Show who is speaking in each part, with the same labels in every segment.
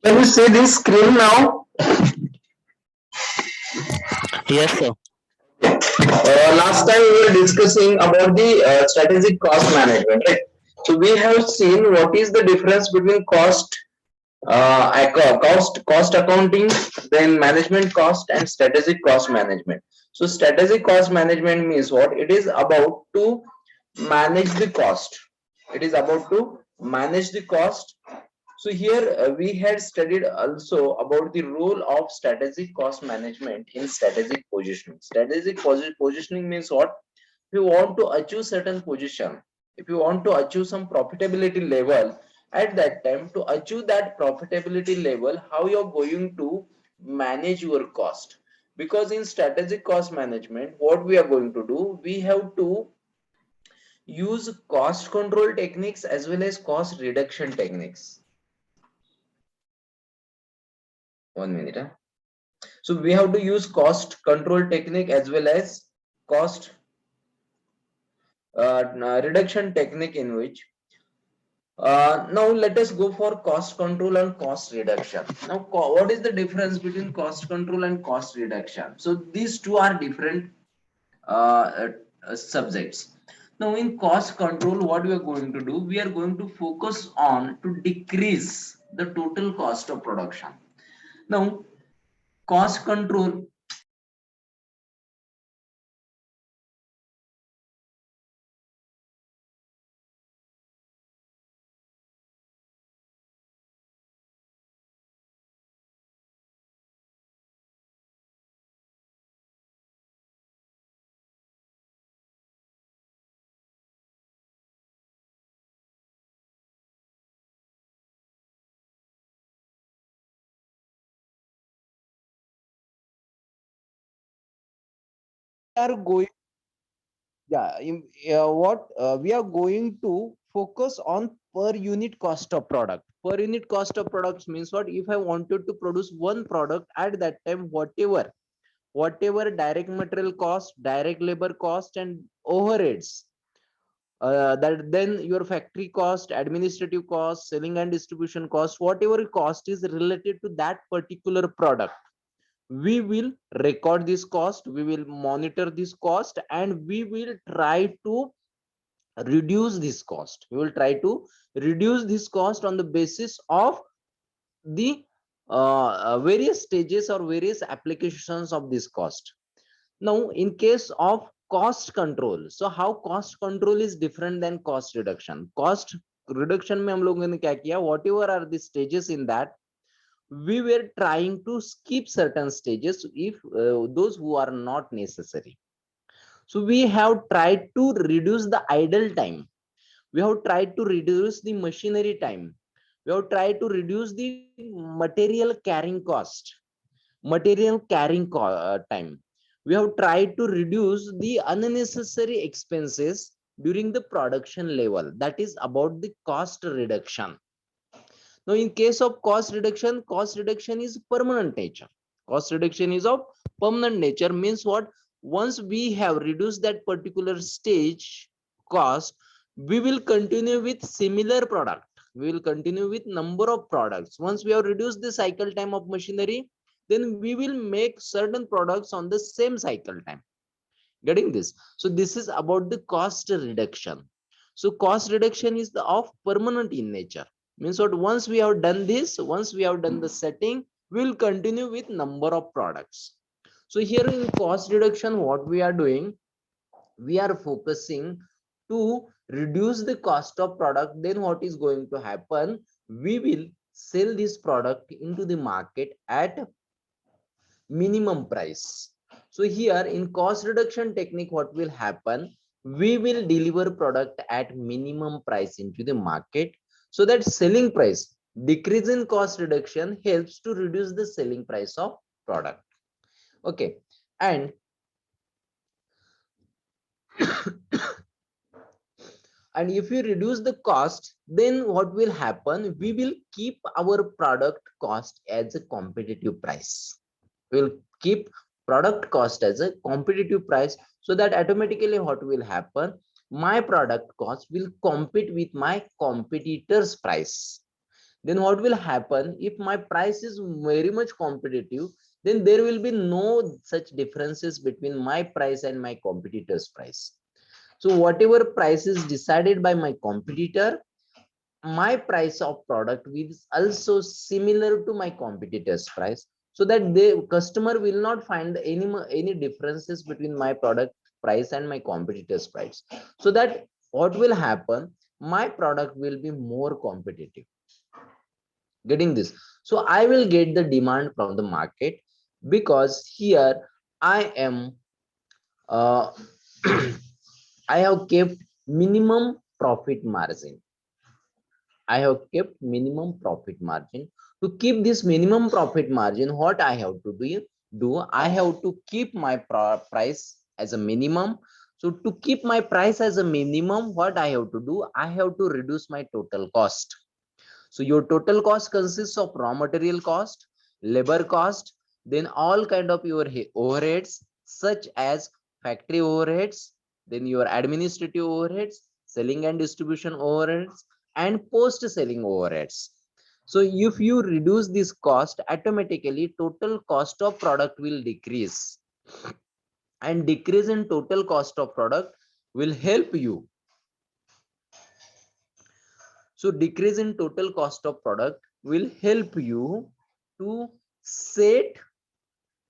Speaker 1: Can you see this screen now?
Speaker 2: Yes, sir.
Speaker 1: Last time we were discussing about the strategic cost management, right? So we have seen what is the difference between cost accounting, then management cost and strategic cost management. So strategic cost management means what? It is about to manage the cost. It is about to manage the cost. So here we had studied also about the role of strategic cost management in strategic positioning. Positioning means what? If you want to achieve certain position, if you want to achieve some profitability level, at that time to achieve that profitability level, how you're going to manage your cost. Because in strategic cost management, what we are going to do, we have to use cost control techniques as well as cost reduction techniques. 1 minute. So we have to use cost control technique as well as cost reduction technique in which now let us go for cost control and cost reduction. Now what is the difference between cost control and cost reduction? So these two are different subjects. Now in cost control, what we are going to do, we are going to focus on to decrease the total cost of production. Now cost control, are going, yeah, what we are going to focus on per unit cost of product. Per unit cost of products means what? If I wanted to produce one product, at that time whatever direct material cost, direct labor cost and overheads, that then your factory cost, administrative cost, selling and distribution cost, whatever cost is related to that particular product, we will record this cost, we will monitor this cost, and we will try to reduce this cost. We will try to reduce this cost on the basis of the various stages or various applications of this cost. Now in case of cost control, so how cost control is different than cost reduction? Cost reduction में हम लोगों ने क्या किया, whatever are the stages in that, we were trying to skip certain stages if those who are not necessary. So we have tried to reduce the idle time, we have tried to reduce the machinery time, we have tried to reduce the material carrying cost, time. We have tried to reduce the unnecessary expenses during the production level. That is about the cost reduction. Now in case of cost reduction is permanent nature. Cost reduction is of permanent nature means what? Once we have reduced that particular stage cost, we will continue with similar product, we will continue with number of products. Once we have reduced the cycle time of machinery, then we will make certain products on the same cycle time. Getting this? So this is about the cost reduction. So cost reduction is the of permanent in nature. Means what? Once we have done this, once we have done the setting, we will continue with number of products. So here in cost reduction, what we are doing, we are focusing to reduce the cost of product. Then what is going to happen? We will sell this product into the market at minimum price. So here in cost reduction technique, what will happen? We will deliver product at minimum price into the market, so that selling price, decrease in cost reduction helps to reduce the selling price of product. Okay. And and if you reduce the cost, then what will happen? We will keep our product cost as a competitive price. We'll keep product cost as a competitive price, so that automatically what will happen? My product cost will compete with my competitors price. then what will happen? If my price is very much competitive, then there will be no such differences between my price and my competitor's price. So whatever price is decided by my competitor, my price of product is also similar to my competitor's price, so that the customer will not find any differences between my product price and my competitor's price. So that what will happen, my product will be more competitive. Getting this? So I will get the demand from the market, because here I am uh, I have kept minimum profit margin. I have kept minimum profit margin. To keep this minimum profit margin, what I have to do, I have to keep my price as a minimum. So to keep my price as a minimum, what I have to do, I have to reduce my total cost. So your total cost consists of raw material cost, labor cost, then all kind of your overheads, such as factory overheads, then your administrative overheads, selling and distribution overheads, and post selling overheads. So if you reduce this cost, automatically total cost of product will decrease, and decrease in total cost of product will help you. So decrease in total cost of product will help you to set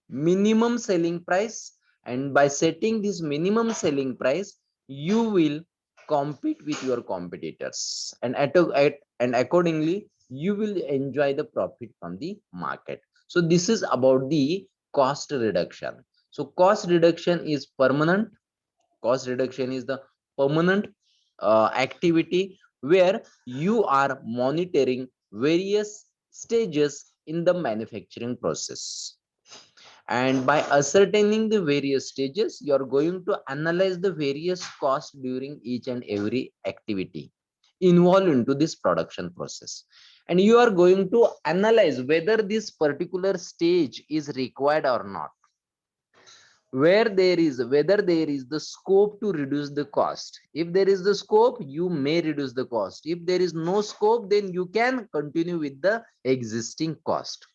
Speaker 1: minimum selling price, and by setting this minimum selling price, you will compete with your competitors, and and accordingly you will enjoy the profit from the market. So this is about the cost reduction. So cost reduction is permanent. Cost reduction is the permanent activity where you are monitoring various stages in the manufacturing process, and by ascertaining the various stages, you are going to analyze the various costs during each and every activity involved into this production process, and you are going to analyze whether this particular stage is required or not, whether there is the scope to reduce the cost. If there is the scope, you may reduce the cost. If there is no scope, then you can continue with the existing cost.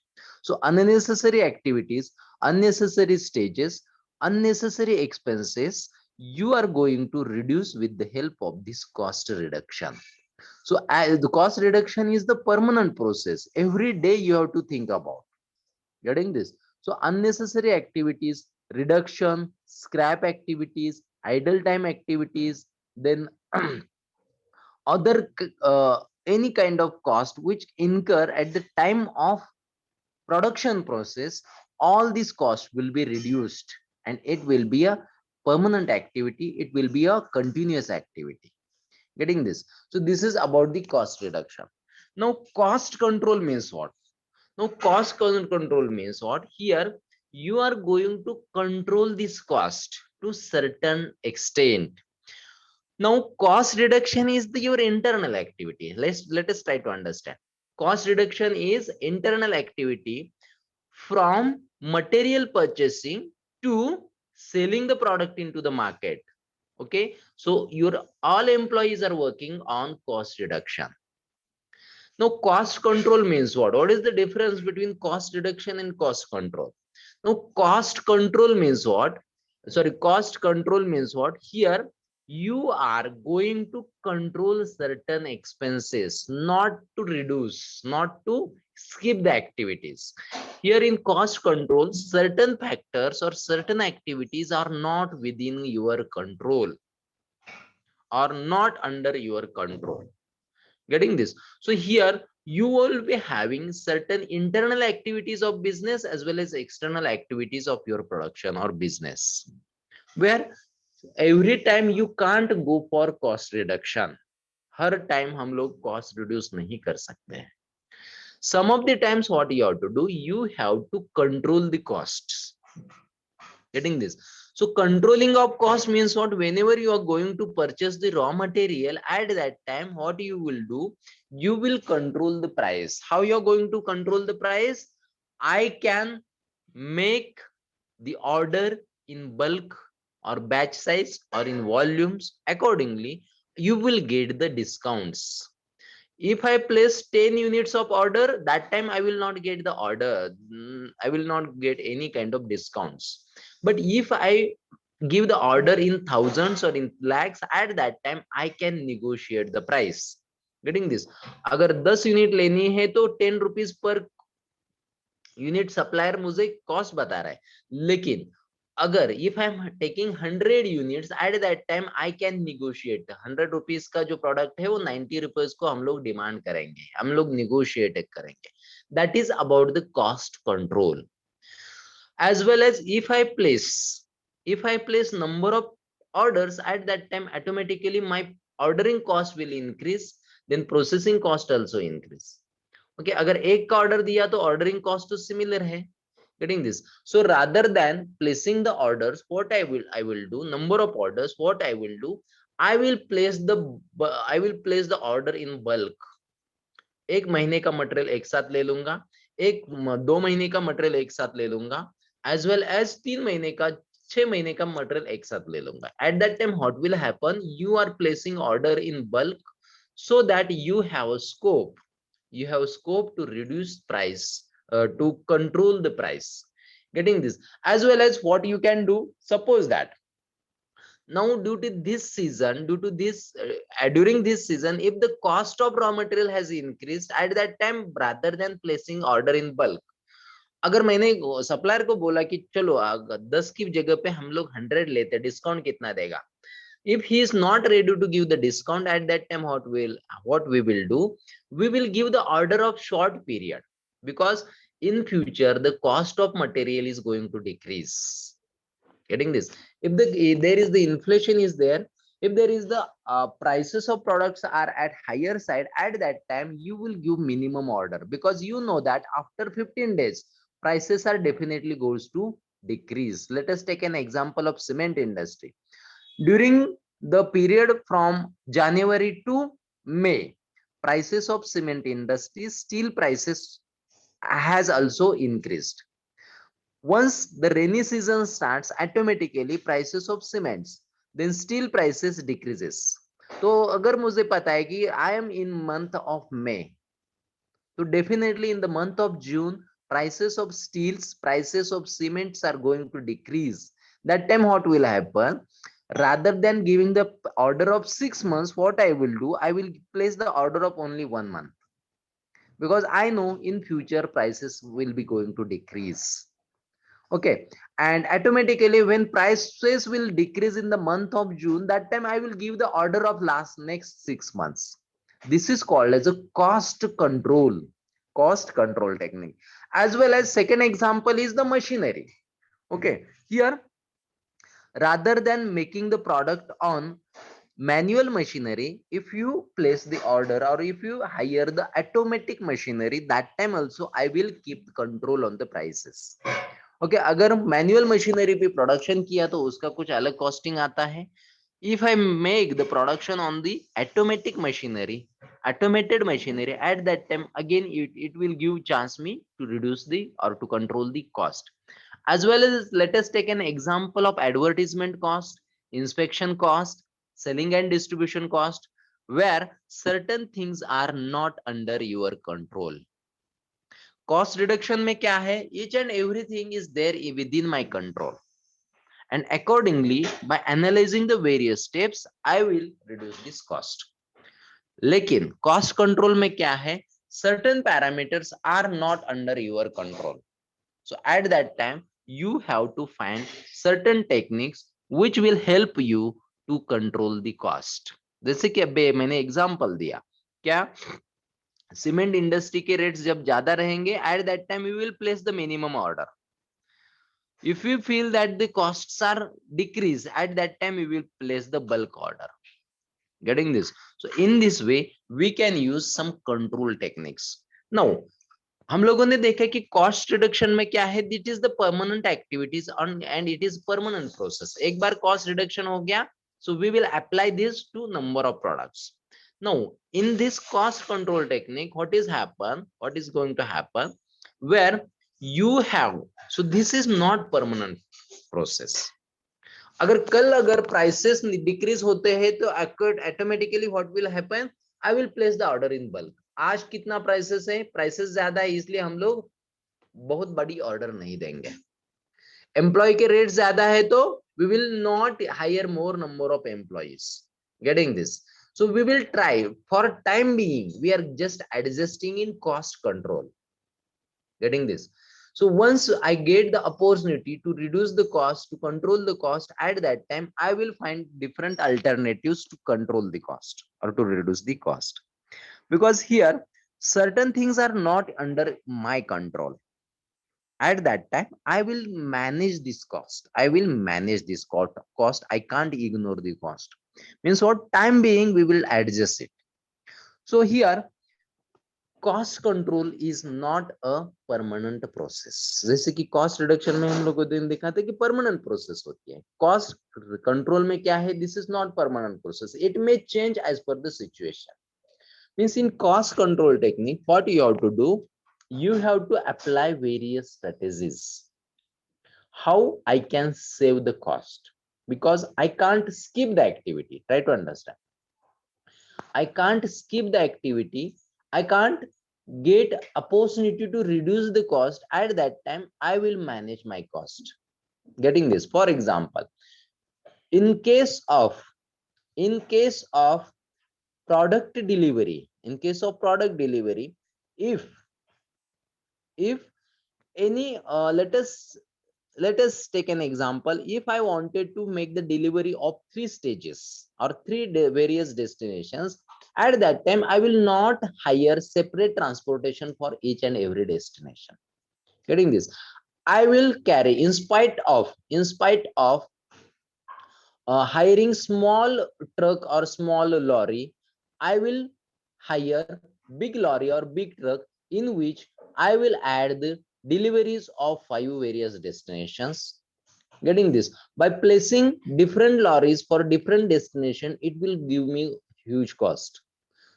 Speaker 1: So unnecessary activities, unnecessary stages, unnecessary expenses, you are going to reduce with the help of this cost reduction. So the cost reduction is the permanent process. Every day you have to think about. Getting this? So unnecessary activities reduction, scrap activities, idle time activities, then other any kind of cost which incur at the time of production process, all these costs will be reduced, and it will be a permanent activity, it will be a continuous activity. Getting this? So this is about the cost reduction. Now cost control means what? Now, control means what? Here, you are going to control this cost to certain extent. Now, cost reduction is your internal activity. Let us try to understand. Cost reduction is internal activity from material purchasing to selling the product into the market. Okay, so your all employees are working on cost reduction. Now, cost control means what? What is the difference between cost reduction and cost control? Now, cost control means what? Sorry, cost control means what? Here, you are going to control certain expenses, not to reduce, not to skip the activities. Here in cost control, certain factors or certain activities are not within your control, are not under your control. Getting this? So here you will be having certain internal activities of business as well as external activities of your production or business, where every time you can't go for cost reduction. Her time हम लोग cost reduce नहीं कर सकते हैं. Some of the times what you have to do, you have to control the costs. Getting this? So controlling of cost means what? Whenever you are going to purchase the raw material, at that time what you will do, you will control the price. How you are going to control the price? I can make the order in bulk or batch size or in volumes. Accordingly, you will get the discounts. If I place 10 units of order, that time I will not get the order. I will not get any kind of discounts. But if I give the order in thousands or in lakhs, at that time I can negotiate the price. Getting this? अगर 10 unit लेनी है तो 10 rupees per unit supplier मुझे cost बता रहा है, लेकिन अगर if I am taking 100 units at that time I can negotiate 100 rupees का जो प्रोडक्ट है वो 90 रुपीज को हम लोग डिमांड करेंगे, हम लोग निगोशिएट करेंगे. That is about the cost control. As well as if I place number of orders, at that time automatically my ordering cost will increase, then processing cost also increase. Okay, अगर एक का order दिया तो ordering cost तो similar है. Getting this? So rather than placing the orders, what I will do, number of orders, what I will do, I will place the order in bulk. एक महीने का मटेरियल एक साथ ले लूंगा, 2 महीने का मटेरियल एक साथ ले लूंगा, एज वेल एज 3 महीने का 6 महीने का मटेरियल एक साथ ले लूंगा. At that time what will happen, you are placing order in bulk so that you have scope to reduce price, to control the price. Getting this? As well as what you can do, suppose that now during this season, if the cost of raw material has increased, at that time rather than placing order in bulk, अगर मैंने supplier को बोला कि चलो 10 की जगह पे हम लोग 100 लेते, डिस्काउंट कितना देगा, if he is not ready to give the discount, at that time what we will do, we will give the order of short period, because in future the cost of material is going to decrease. Getting this? If there is the inflation is there, if there is the prices of products are at higher side, at that time you will give minimum order, because you know that after 15 days prices are definitely goes to decrease. Let us take an example of cement industry. During the period from January to May, prices of cement industry, steel prices has also increased. Once the rainy season starts, automatically prices of cements, then steel prices decreases. तो अगर मुझे पता है कि I am in month of May, so definitely in the month of June, prices of steels, prices of cements are going to decrease. That time what will happen? Rather than giving the order of 6 months, what I will do, I will place the order of only 1 month, because I know in future prices will be going to decrease. Okay, and automatically when prices will decrease in the month of June, that time I will give the order of next 6 months. This is called as a cost control technique. As well as second example is the machinery. Okay, here rather than making the product on manual machinery, if you place the order or if you hire the automatic machinery, that time also I will keep control on the prices. Okay, अगर manual machinery पे production किया तो उसका कुछ अलग costing आता है. If I make the production on the automatic machinery, automated machinery, at that time again it will give chance me to reduce the or to control the cost. As well as let us take an example of advertisement cost, inspection cost, selling and distribution cost, where certain things are not under your control. Cost reduction में क्या है? Each and everything is there within my control, and accordingly by analyzing the various steps I will reduce this cost. लेकिन cost control में क्या है? Certain parameters are not under your control, so at that time you have to find certain techniques which will help you to control the cost. जैसे कि अभी मैंने example दिया, क्या सीमेंट इंडस्ट्री के रेट्स जब ज्यादा रहेंगे, at that time we will place the minimum order. If we feel that the costs are decreased, at that time we will place the bulk order. Getting this? So in this way we can use some control techniques. Now हम लोगों ने देखा कि cost reduction में क्या है, it is the permanent activities and it is permanent process. एक बार cost reduction हो गया, so we will apply this to number of products. Now in this cost control technique, what is going to happen, where you have, so this is not permanent process. अगर prices decrease होते हैं तो automatically what will happen, I will place the order in bulk. आज कितना prices है, prices ज्यादा है इसलिए हम लोग बहुत बड़ी ऑर्डर नहीं देंगे. एम्प्लॉय के रेट ज्यादा है तो we will not hire more number of employees. Getting this? So we will try, for time being we are just adjusting in cost control. Getting this? So once I get the opportunity to reduce the cost, to control the cost, at that time I will find different alternatives to control the cost or to reduce the cost, because here certain things are not under my control. At that time I will manage this cost, I will manage this cost. I can't ignore the cost. Means what, time being we will adjust it. So here cost control is not a permanent process. जैसे कि cost reduction में हम लोग को दिन दिखाते कि permanent process होती है, कॉस्ट कंट्रोल में क्या है, this is not permanent process, it may change as per the situation. Means in cost control technique what you have to do, you have to apply various strategies. How I can save the cost, because I can't skip the activity. Try to understand, I can't skip the activity, I can't get opportunity to reduce the cost. At that time I will manage my cost. Getting this? For example, in case of in case of product delivery, in case of product delivery, if any let us take an example. If I wanted to make the delivery of 3 stages or various destinations, at that time I will not hire separate transportation for each and every destination. Getting this? I will carry, in spite of hiring small truck or small lorry, I will hire big lorry or big truck, in which I will add the deliveries of 5 various destinations. Getting this? By placing different lorries for different destination, it will give me huge cost.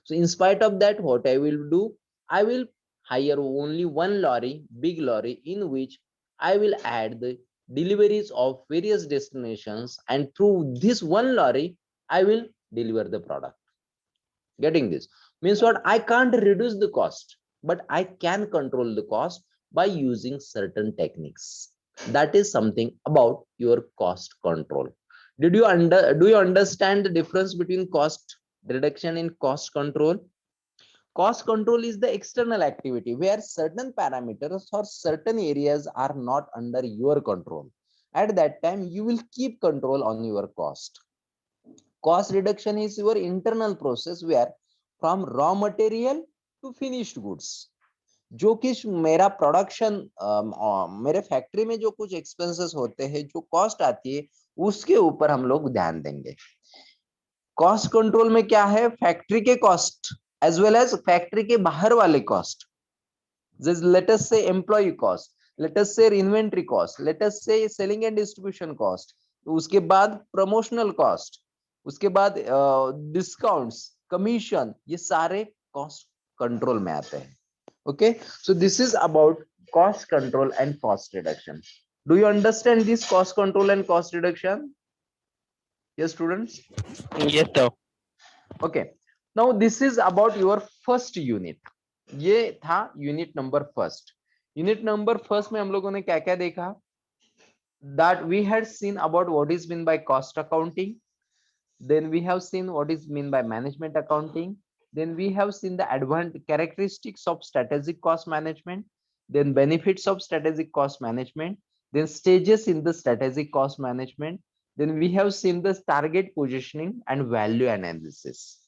Speaker 1: So in spite of that, what I will do, I will hire only one lorry, big lorry, in which I will add the deliveries of various destinations, and through this one lorry I will deliver the product. Getting this? Means what, I can't reduce the cost, but I can control the cost by using certain techniques. That is something about your cost control. Do you understand the difference between cost reduction and cost control? Cost control is the external activity where certain parameters or certain areas are not under your control. At that time, you will keep control on your cost. Cost reduction is your internal process where from raw material to finished goods, जो कि मेरा production मेरे factory में जो कुछ expenses होते हैं, जो कॉस्ट आती है, उसके ऊपर हम लोग ध्यान देंगे. कॉस्ट कंट्रोल में क्या है, फैक्ट्री के cost as well as factory के बाहर वाले कॉस्ट. लेट अस से एम्प्लॉय कॉस्ट, लेट अस से इन्वेंटरी कॉस्ट, लेट अस से सेलिंग एंड डिस्ट्रीब्यूशन कॉस्ट, उसके बाद प्रमोशनल कॉस्ट, उसके बाद डिस्काउंट्स, कमीशन, ये सारे कॉस्ट कंट्रोल में आते हैं. Okay, so this is about cost control and cost reduction. Do you understand this cost control and cost reduction? Yes, students?
Speaker 2: Yes, sir.
Speaker 1: Okay, now this is about your first unit. ये था unit number first. Unit number first में हम लोगों ने क्या क्या देखा? That we had seen about what is meant by cost accounting, then we have seen what is meant by management accounting, then we have seen the advanced characteristics of strategic cost management, then benefits of strategic cost management, then stages in the strategic cost management, then we have seen the target positioning and value analysis.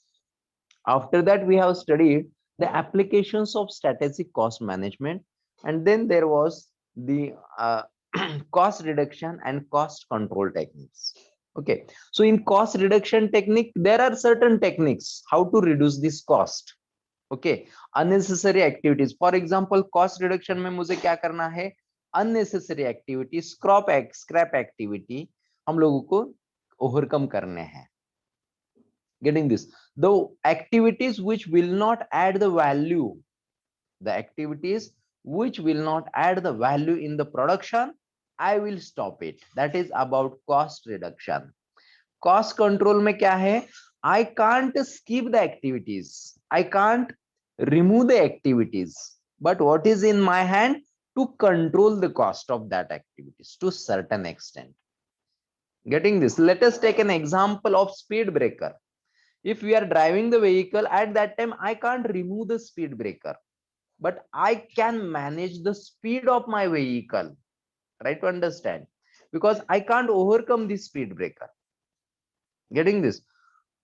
Speaker 1: After that, we have studied the applications of strategic cost management, and then there was the cost reduction and cost control techniques. Okay, so in cost reduction technique, there are certain techniques how to reduce this cost. Okay, unnecessary activities. For example, cost reduction में मुझे क्या करना है? Unnecessary activity, scrap activity हम लोगों को overcome करने हैं. Getting this? The activities which will not add the value, the activities which will not add the value in the production, I will stop it. That is about cost reduction. Cost control में क्या है? I can't skip the activities, I can't remove the activities, but what is in my hand? To control the cost of that activities to certain extent. Getting this? Let us take an example of speed breaker. If we are driving the vehicle, at that time I can't remove the speed breaker, but I can manage the speed of my vehicle. Try to understand, because I can't overcome the speed breaker. Getting this?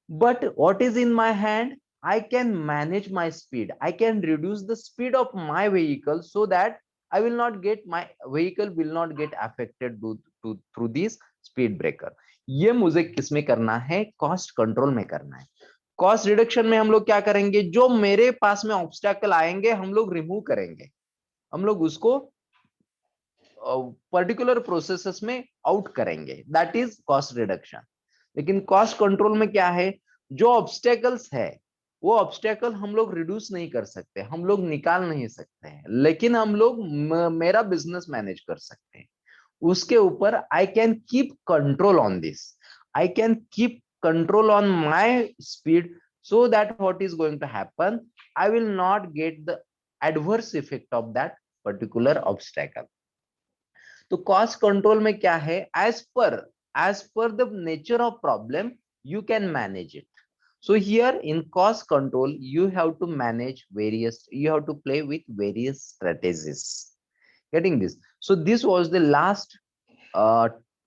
Speaker 1: But what is in my hand? I can manage my speed, I can reduce the speed of my vehicle, so that I will not get, my vehicle will not get affected through this speed breaker. ये मुझे किस में करना है? Cost control में करना है. Cost reduction में हम लोग क्या करेंगे? जो मेरे पास में ऑब्स्टैकल आएंगे हम लोग रिमूव करेंगे, हम लोग उसको पर्टिकुलर प्रोसेसेस में आउट करेंगे. That is cost reduction. लेकिन कॉस्ट कंट्रोल में क्या है? जो ऑब्स्टेकल्स है वो ऑब्स्टेकल हम लोग रिड्यूस नहीं कर सकते, हम लोग निकाल नहीं सकते हैं, लेकिन हम लोग मेरा बिजनेस मैनेज कर सकते हैं. उसके ऊपर I can keep control on this, I can keep control on my speed, so that what is going to happen, I will not get the adverse effect of that particular obstacle. तो cost control में क्या है? As per the nature of problem you can manage it. So here in cost control, you have to manage various, you have to play with various strategies. Getting this? So this was the last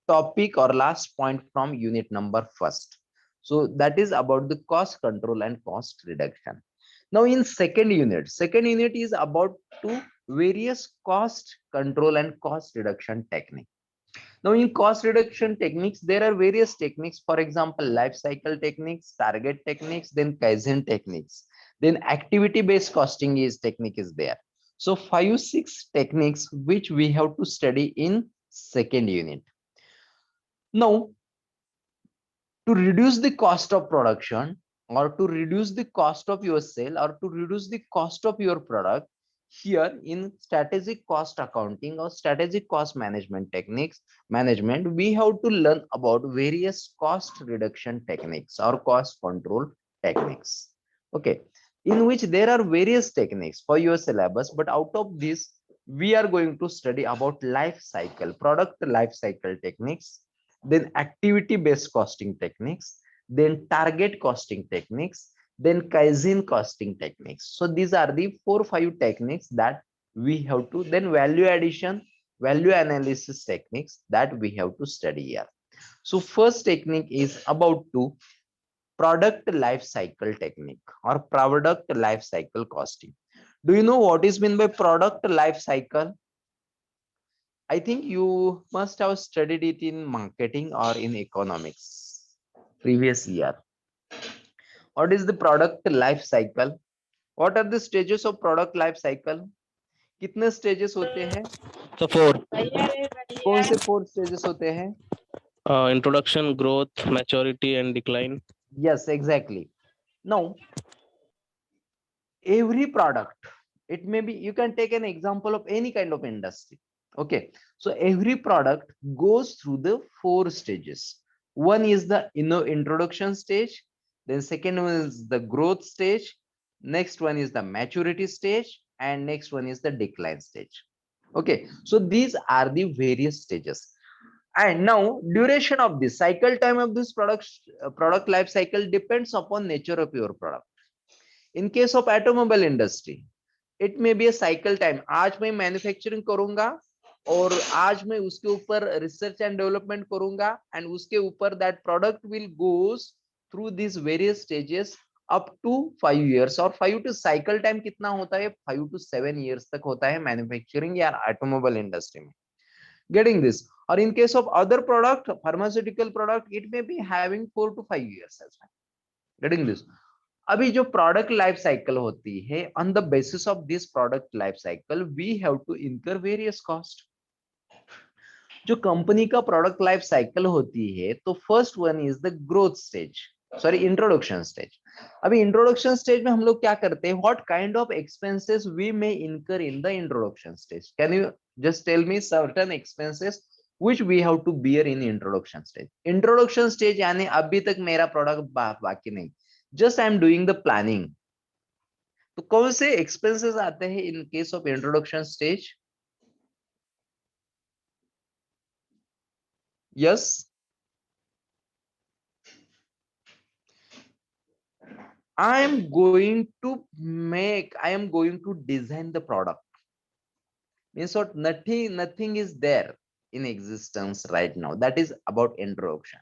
Speaker 1: topic or last point from unit number first. So that is about the cost control and cost reduction. Now in second unit is about to various cost control and cost reduction technique. Now, in cost reduction techniques, there are various techniques. For example, life cycle techniques, target techniques, then Kaizen techniques. Then activity-based costing is technique is there. So 5-6 techniques which we have to study in second unit. Now, to reduce the cost of production, or to reduce the cost of your sale, or to reduce the cost of your product, here in strategic cost accounting or strategic cost management techniques management, we have to learn about various cost reduction techniques or cost control techniques. Okay, in which there are various techniques for your syllabus, but out of this we are going to study about life cycle, product life cycle techniques, then activity based costing techniques, then target costing techniques, then Kaizen costing techniques. So these are the 4-5 techniques that we have to, then value addition, value analysis techniques that we have to study here. So first technique is about to product life cycle technique or product life cycle costing. Do you know what is meant by product life cycle? I think you must have studied it in marketing or in economics previous year. What is the product life cycle? What are the stages of product life cycle? कितने stages होते हैं?
Speaker 2: So 4.
Speaker 1: कौन से 4 stages होते हैं?
Speaker 2: Introduction, growth, maturity, and decline.
Speaker 1: Yes, exactly. Now, every product, it may be, you can take an example of any kind of industry. Okay, so every product goes through the 4 stages. One is the introduction stage, then second one is the growth stage, next one is the maturity stage, and next one is the decline stage. Okay, so these are the various stages. And now duration of this cycle time of this product life cycle depends upon nature of your product. In case of automobile industry, it may be a cycle time. आज मैं manufacturing करूंगा और आज मैं उसके ऊपर research and development करूंगा, and उसके ऊपर that product will goes through this various stages up to 5 years. और 5 to साइकिल टाइम कितना होता है? 5 to 7 years तक होता है मैन्युफैक्चरिंग या ऑटोमोबाइल इंडस्ट्री में. Getting this? Or in case of other product, pharmaceutical product, it may be having 4 to 5 years as well. Getting this? अभी जो प्रोडक्ट लाइफ साइकिल होती है, on the basis of this product life cycle we have to incur various cost. जो company का product life cycle होती है, तो first one is the growth stage, sorry introduction stage. अभी इंट्रोडक्शन स्टेज में हम लोग क्या करते हैं? What kind of expenses we may incur in the introduction stage? Can you just tell me certain expenses which we have to bear in introduction stage. Introduction stage यानी अभी तक मेरा प्रोडक्ट बाकी नहीं, just I am doing the planning. तो कौन से expenses आते हैं in case of introduction stage? Yes, I am going to design the product. Means what? Nothing is there in existence right now. That is about introduction.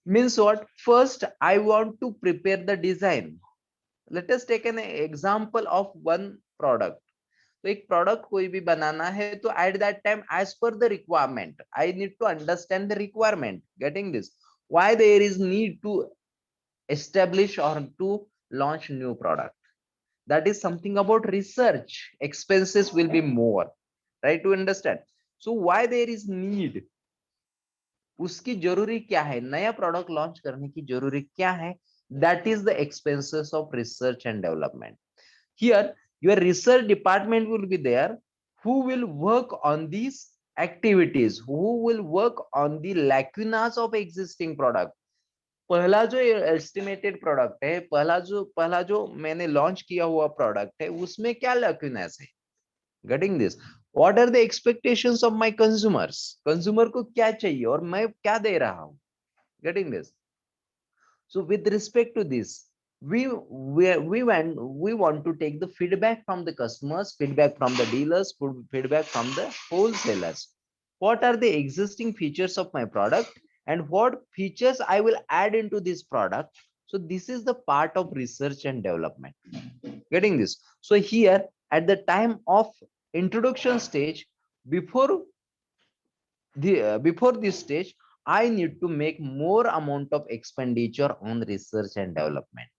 Speaker 1: Means what? First, I want to prepare the design. Let us take an example of one product. तो एक product कोई भी बनाना है तो at that time as per the requirement I need to understand the requirement. Getting this? Why there is need to establish or to launch new product? That is something about research. Expenses will be more, right, to understand. So why there is need? उसकी जरूरी क्या है? नया product launch करने की जरूरी क्या है? That is the expenses of research and development. Here your research department will be there, who will work on these activities, who will work on the lacunas of existing product. पहला जो estimated product है, पहला जो मैंने launch किया हुआ product है, उसमें क्या लैक्यूनेस है? Getting this? What are the expectations of my consumers? Consumer को क्या चाहिए और मैं क्या दे रहा हूं? Getting this? So with respect to this, we want to take the feedback from the customers, feedback from the dealers, feedback from the wholesalers. What are the existing features of my product and what features I will add into this product? So this is the part of research and development. Getting this? So here at the time of introduction stage, before before this stage, I need to make more amount of expenditure on research and development.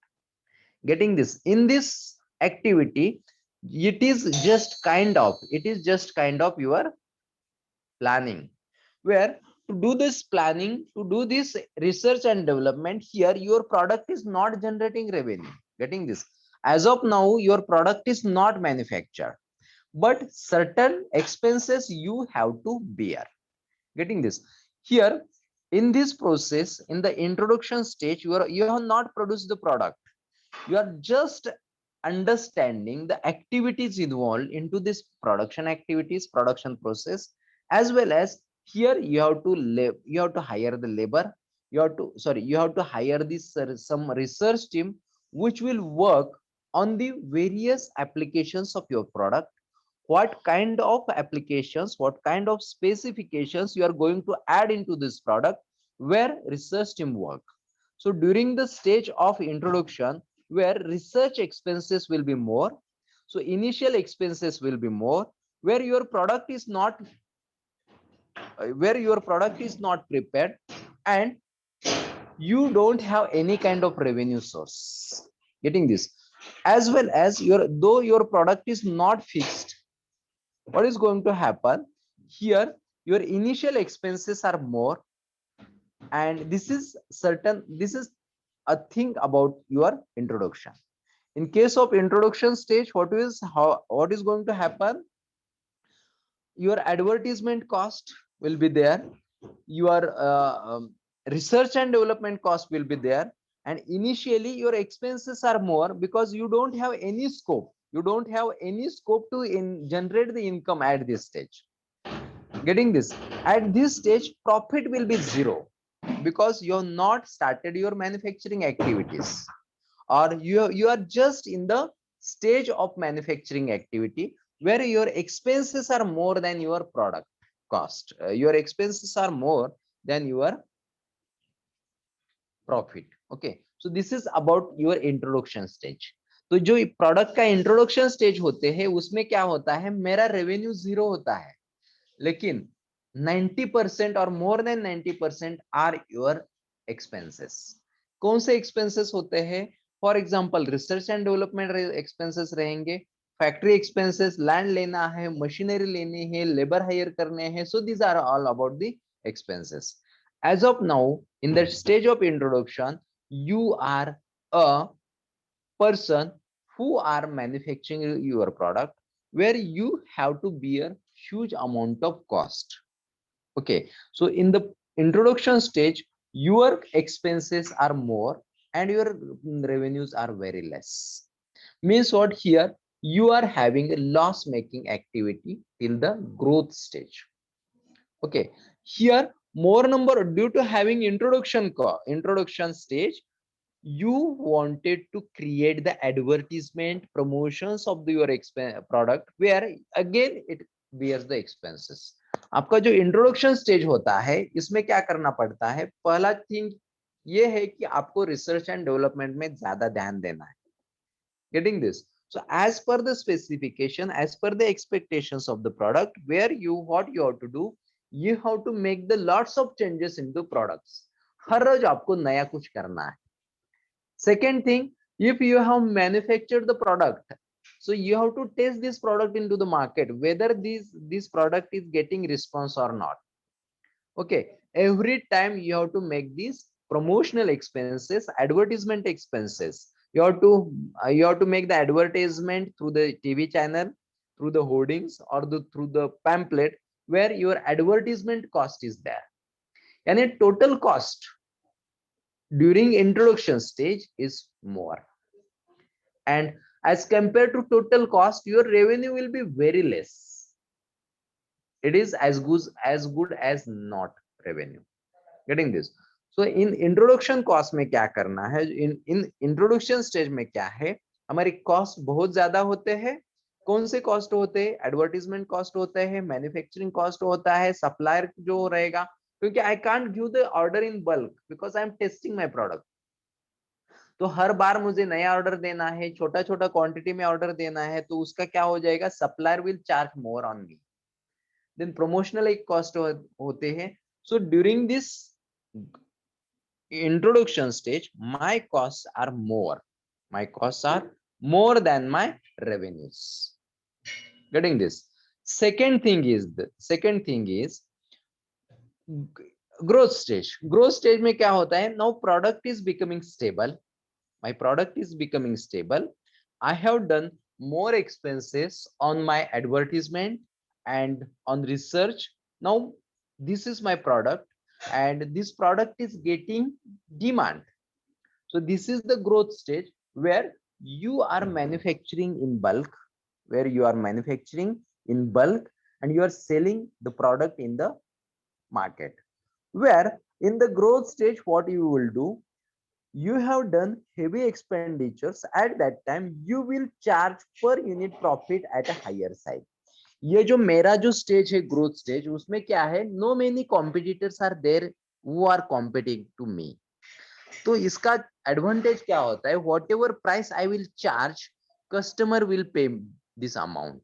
Speaker 1: Getting this? In this activity, it is just kind of your planning, where to do this planning, to do this research and development, here your product is not generating revenue. Getting this? As of now, your product is not manufactured, but certain expenses you have to bear. Getting this? Here in this process, in the introduction stage, you have not produced the product. You are just understanding the activities involved into this production activities, production process, as well as here you have to hire the labor. You have to hire this some research team which will work on the various applications of your product. What kind of applications, what kind of specifications you are going to add into this product, where research team work. So during the stage of introduction, where research expenses will be more, so initial expenses will be more, where your product is not prepared, and you don't have any kind of revenue source. Getting this? As well as though your product is not fixed, what is going to happen here? Your initial expenses are more, and this is a thing about your introduction. In case of introduction stage, what is going to happen? Your advertisement cost will be there, your research and development cost will be there, and initially your expenses are more because you don't have any scope. You don't have any scope to generate the income at this stage. Getting this? At this stage, profit will be zero because you have not started your manufacturing activities, or you are just in the stage of manufacturing activity where your expenses are more than your product cost. Your expenses are more than your profit. Okay, so this is about your introduction stage. तो जो product का introduction stage होते हैं उसमें क्या होता है? मेरा रेवेन्यू जीरो होता है, लेकिन 90% और more than 90% are your expenses. कौन से एक्सपेंसेस होते हैं? For example research and development expenses रहेंगे, फैक्ट्री एक्सपेंसेस, लैंड लेना है, मशीनरी लेनी है, लेबर हायर करने हैं. So these are all about the expenses. As of now, in the stage of introduction, you are a person who are manufacturing your product, where you have to bear huge amount of cost. Okay, so in the introduction stage, your expenses are more and your revenues are very less. Means what here? You are having a loss making activity till the growth stage. Okay, here more number due to having introduction stage, you wanted to create the advertisement promotions of your product where again it bears the expenses. आपका जो introduction stage होता है इसमें क्या करना पड़ता है, पहला थिंग ये है कि आपको रिसर्च एंड डेवलपमेंट में ज्यादा ध्यान देना है. Getting this? So as per the specification, as per the expectations of the product, where what you have to do, you have to make the lots of changes into products. हर रोज आपको नया कुछ करना है. Second thing, if you have manufactured the product, so you have to test this product into the market whether this product is getting response or not. Okay, every time you have to make these promotional expenses, advertisement expenses. You have to make the advertisement through the TV channel, through the hoardings, or through the pamphlet where your advertisement cost is there. And a total cost during introduction stage is more, and as compared to total cost your revenue will be very less. It is as good as not revenue. Getting this? So in introduction cost में क्या करना है, in introduction stage में क्या है, हमारे cost बहुत ज्यादा होते हैं. कौन से cost होते हैं? Advertisement cost होते हैं, manufacturing cost होता है, supplier जो रहेगा, क्योंकि I can't give the order in bulk because I am testing my product. तो हर बार मुझे नया ऑर्डर देना है, छोटा छोटा क्वांटिटी में ऑर्डर देना है, तो उसका क्या हो जाएगा, supplier will charge more on me. Then promotional एक कॉस्ट होते हैं. So during this introduction stage my costs are more than my revenues. Getting this? Second thing is growth stage में क्या होता है, now product is becoming stable. My product is becoming stable. I have done more expenses on my advertisement and on research. Now this is my product and this product is getting demand. So this is the growth stage where you are manufacturing in bulk, and you are selling the product in the market. Where in the growth stage what you will do, you have done heavy expenditures. At that time you will charge per unit profit at a higher side. ये जो मेरा जो stage है growth stage, उसमें क्या है, no many competitors are there who are competing to me. तो इसका एडवांटेज क्या होता है, whatever price I will charge, customer will pay this amount.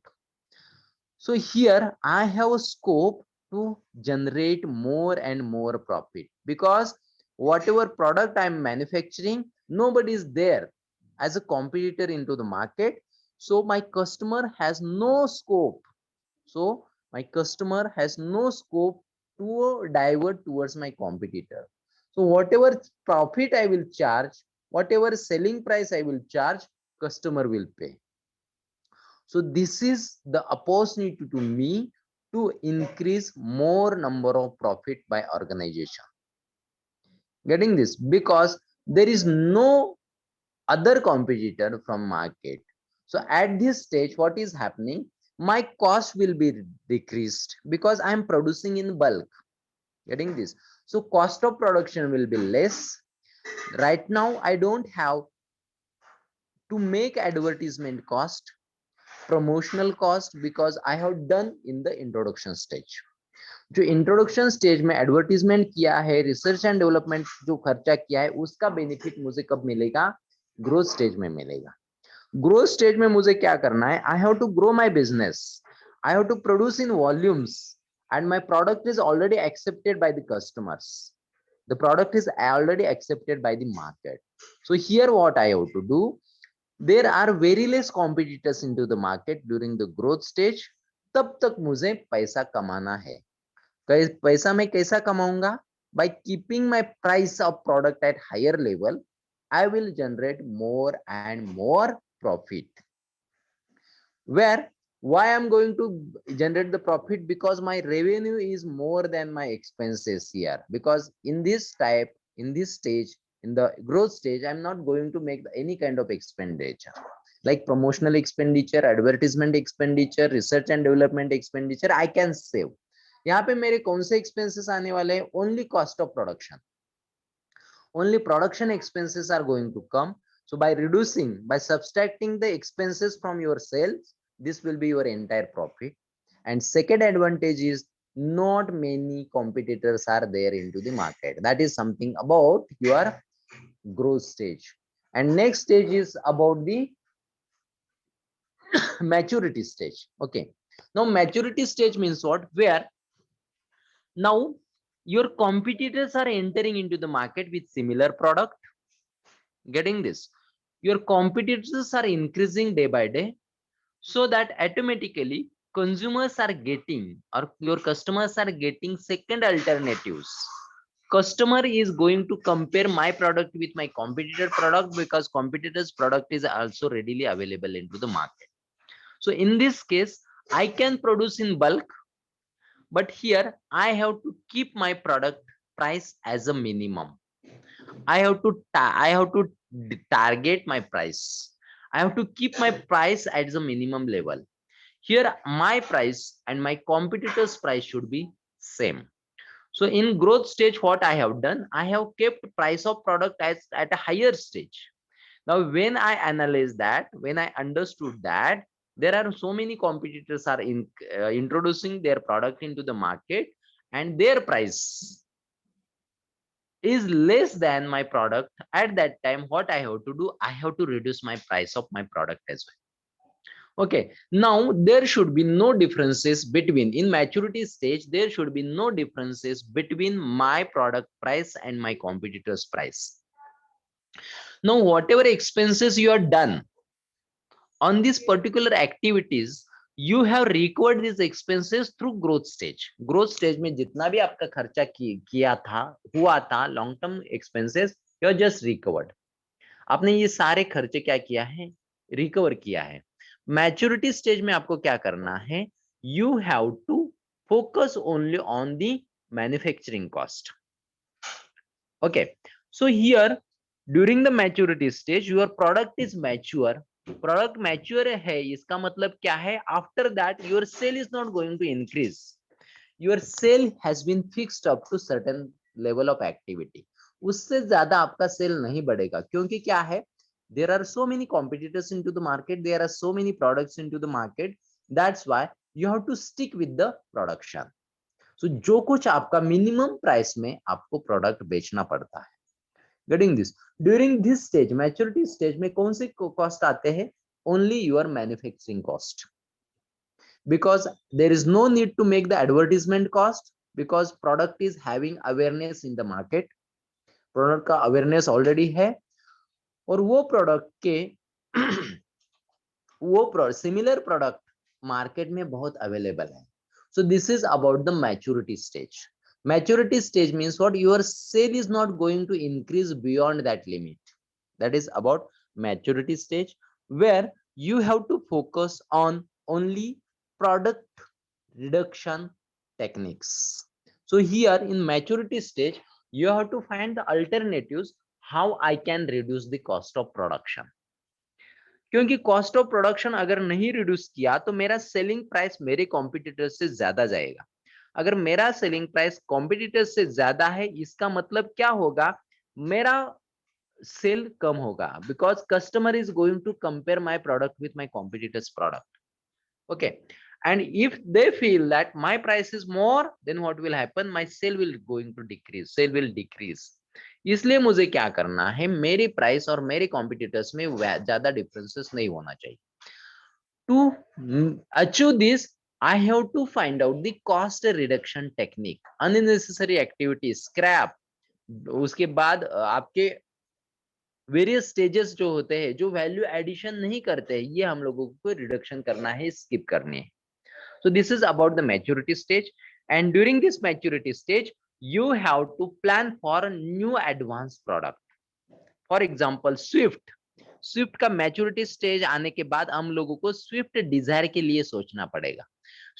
Speaker 1: So here I have a scope to generate more and more profit, because whatever product I'm manufacturing, nobody is there as a competitor into the market. So my customer has no scope. So my customer has no scope to divert towards my competitor. So whatever profit I will charge, whatever selling price I will charge, customer will pay. So this is the opportunity to me to increase more number of profit by organization. Getting this? Because there is no other competitor from market. So at this stage, what is happening? My cost will be decreased because I am producing in bulk. Getting this? So cost of production will be less. Right now, I don't have to make advertisement cost, promotional cost, because I have done in the introduction stage. जो introduction stage में advertisement किया है, research and development जो खर्चा किया है, उसका benefit मुझे कब मिलेगा, ग्रोथ स्टेज में मिलेगा. ग्रोथ स्टेज में मुझे क्या करना है, I have to grow my business, I have to produce in volumes, and my product is already accepted by the customers. The product is already accepted by the market. So here what I have to do, there are very less competitors into the market during the growth stage. तब तक मुझे पैसा कमाना है. पैसा मैं कैसा कमाऊंगा, by keeping my price of product at higher level, I will generate more and more profit. Where Why I'm going to generate the profit? Because my revenue is more than my expenses here. Because in this type, in this stage, in the growth stage, I'm not going to make any kind of expenditure like promotional expenditure, advertisement expenditure, research and development expenditure. I can save. यहाँ पे मेरे कौन से expenses आने वाले हैं? Only cost of production. Only production expenses are going to come. So by reducing, by subtracting the expenses from your sales, this will be your entire profit. And second advantage is not many competitors are there into the market. That is something about your growth stage. And next stage is about the maturity stage. Okay. Now maturity stage means what? Where now your competitors are entering into the market with similar product. Getting this? Your competitors are increasing day by day, so that automatically consumers are getting, or your customers are getting second alternatives. Customer is going to compare my product with my competitor product, because competitor's product is also readily available into the market. So in this case, I can produce in bulk, but here I have to keep my product price as a minimum. I have to target my price. I have to keep my price at the minimum level. Here my price and my competitors price should be same. So in growth stage, what I have done, I have kept price of product as at a higher stage. Now when I analyze that, when I understood that there are so many competitors are introducing their product into the market, and their price is less than my product, at that time what I have to do, I have to reduce my price of my product as well. Okay, now there should be no differences between, in maturity stage there should be no differences between my product price and my competitor's price. Now whatever expenses you are done on these particular activities, you have recovered these expenses through growth stage. Growth stage में जितना भी आपका खर्चा किया था, हुआ था, long term expenses, you are just recovered. आपने ये सारे खर्चे क्या किया है? रिकवर किया है. मैच्योरिटी स्टेज में आपको क्या करना है? You have to focus only on the manufacturing cost. Okay, so here during the maturity stage your product is mature. Product mature है, इसका मतलब क्या है? After that your sale is not going to increase. Your sale has been fixed up to certain level of activity. उससे ज्यादा आपका cell नहीं बढ़ेगा, क्योंकि क्या है, there are so many competitors into the market, there are so many products into the market. That's why you have to stick with the production. So जो कुछ आपका मिनिमम प्राइस में आपको प्रोडक्ट बेचना पड़ता है. Getting this? During this stage, maturity stage में कौन से कॉस्ट आते हैं? Only your manufacturing cost. Because there is no need to make the advertisement cost, because product is having awareness in the market. Product का awareness already है, और वो product के वो सिमिलर प्रोडक्ट मार्केट में बहुत अवेलेबल है. So this is about the maturity stage. Maturity stage means what? Your sale is not going to increase beyond that limit. That is about maturity stage, where you have to focus on only product reduction techniques. So here in maturity stage, you have to find the alternatives how I can reduce the cost of production. क्योंकि cost of production अगर नहीं reduce किया तो मेरा selling price मेरे competitor से ज्यादा जाएगा. अगर मेरा सेलिंग प्राइस कॉम्पिटिटर से ज्यादा है, इसका मतलब क्या होगा? मेरा सेल कम होगा, because customer is going to compare my product with my competitors product. Okay, and if they feel that my price is more, then what will happen? My sale will going to decrease, sale will decrease. इसलिए मुझे क्या करना है? मेरी price और मेरे competitors में ज्यादा डिफरेंसेस नहीं होना चाहिए. To achieve this, I have to find out the cost reduction technique. Unnecessary activity scrap. उसके बाद आपके वेरियस स्टेजेस जो होते हैं, जो वैल्यू एडिशन नहीं करते हैं, ये हम लोगों को रिडक्शन करना है, स्किप करनी है. So this is about the maturity stage, and during this maturity stage you have to plan for a new advanced product. For example, Swift. Swift का मैच्योरिटी स्टेज आने के बाद हम लोगों को स्विफ्ट डिजायर के लिए सोचना पड़ेगा।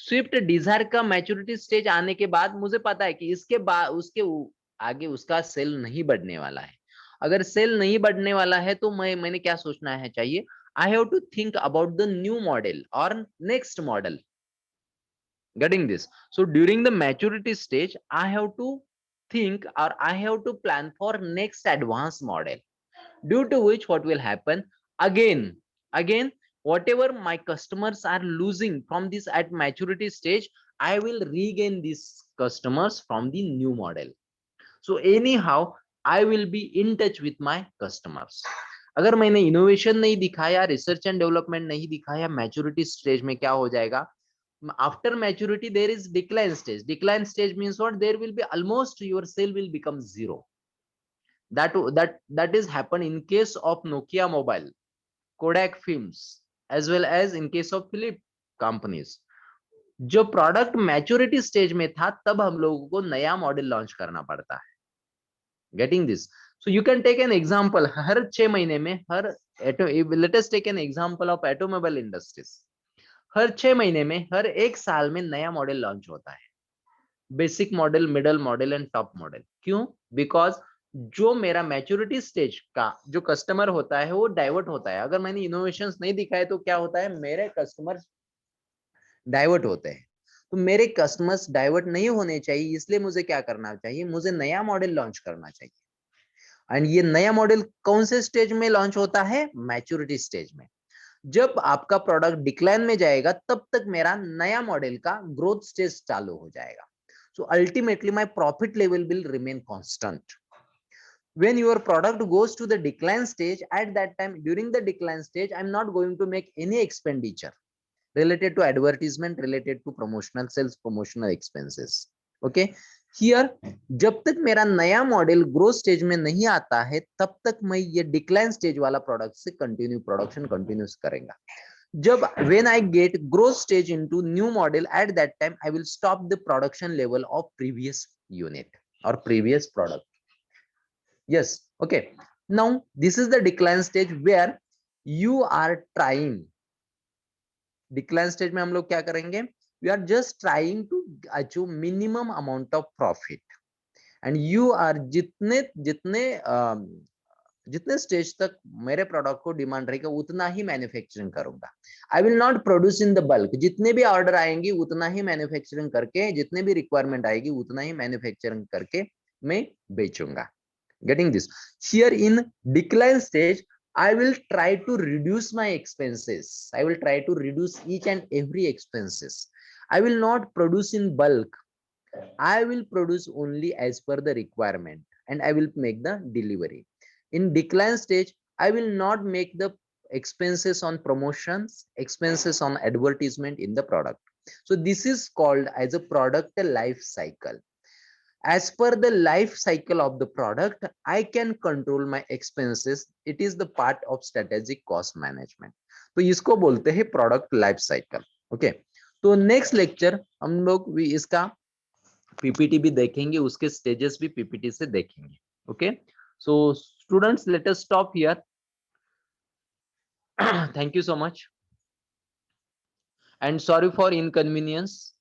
Speaker 1: स्विफ्ट डिजायर का मैच्योरिटी स्टेज आने के बाद मुझे पता है कि इसके बाद उसके आगे उसका सेल नहीं बढ़ने वाला है। अगर सेल नहीं बढ़ने वाला है तो मैंने क्या सोचना है चाहिए, I have to think about the new model और next model. Getting this? So during the maturity stage, I have to think or I have to plan for next advanced model. Due to which what will happen again, whatever my customers are losing from this at maturity stage, I will regain these customers from the new model. So anyhow, I will be in touch with my customers. अगर मैंने innovation नहीं दिखाया, research and development नहीं दिखाया, maturity stage में क्या हो जाएगा? After maturity there is decline stage means what? There will be almost your sale will become zero. That is happen in case of Nokia mobile, Kodak films, as well as in case of Philip companies. जो product maturity stage में था तब हम लोगों को नया model launch करना पड़ता है। Getting this? So you can take an example, हर 6 महीने में let us take an example of automobile industries. हर 6 महीने में, हर एक साल में नया मॉडल लॉन्च होता है। Basic model, middle model and top model. क्यों? बिकॉज जो मेरा मैच्योरिटी स्टेज का जो कस्टमर होता है वो डाइवर्ट होता है। अगर मैंने इनोवेशंस नहीं दिखाए तो क्या होता है, मेरे कस्टमर डाइवर्ट होते हैं। तो मेरे कस्टमर्स डाइवर्ट नहीं होने चाहिए, इसलिए मुझे क्या करना चाहिए, मुझे नया मॉडल लॉन्च करना चाहिए। एंड ये नया मॉडल कौन से स्टेज में लॉन्च होता है? मैच्योरिटी स्टेज में। जब आपका प्रोडक्ट डिक्लाइन में जाएगा तब तक मेरा नया मॉडल का ग्रोथ स्टेज चालू हो जाएगा। So ultimately my profit level will remain constant. When your product goes to the decline stage, at that time during the decline stage, I'm not going to make any expenditure related to advertisement, related to promotional sales, promotional expenses. Okay, here जब तक मेरा नया model growth stage में नहीं आता है तब तक मैं ये डिक्लाइन स्टेज वाला प्रोडक्ट से कंटिन्यू प्रोडक्शन कंटिन्यूस करेगा। जब when I get growth stage into new model, at that time I will stop the production level of previous unit or previous product. Yes, okay. Now this is the decline stage where you are trying. Decline stage में हम लोग क्या करेंगे? We are just trying to achieve minimum amount of profit and you are जितने जितने जितने stage तक मेरे प्रोडक्ट को डिमांड रहेगा उतना ही मैन्युफैक्चरिंग करूंगा। I will not produce in the bulk. जितने भी ऑर्डर आएंगे उतना ही मैन्युफैक्चरिंग करके, जितने भी रिक्वायरमेंट आएगी उतना ही मैन्युफैक्चरिंग करके मैं बेचूंगा। Getting this? Here in decline stage, I will try to reduce my expenses. I will try to reduce each and every expenses. I will not produce in bulk. I will produce only as per the requirement and I will make the delivery. In decline stage, I will not make the expenses on promotions, expenses on advertisement in the product. So this is called as a product life cycle. As per the life cycle of the product, I can control my expenses. It is the part of strategic cost management. तो इसको बोलते हैं product life cycle. Okay, तो next lecture हम लोग भी इसका PPT भी देखेंगे, उसके स्टेजेस भी पीपीटी से देखेंगे। Okay, so students let us stop here. Thank you so much and sorry for inconvenience.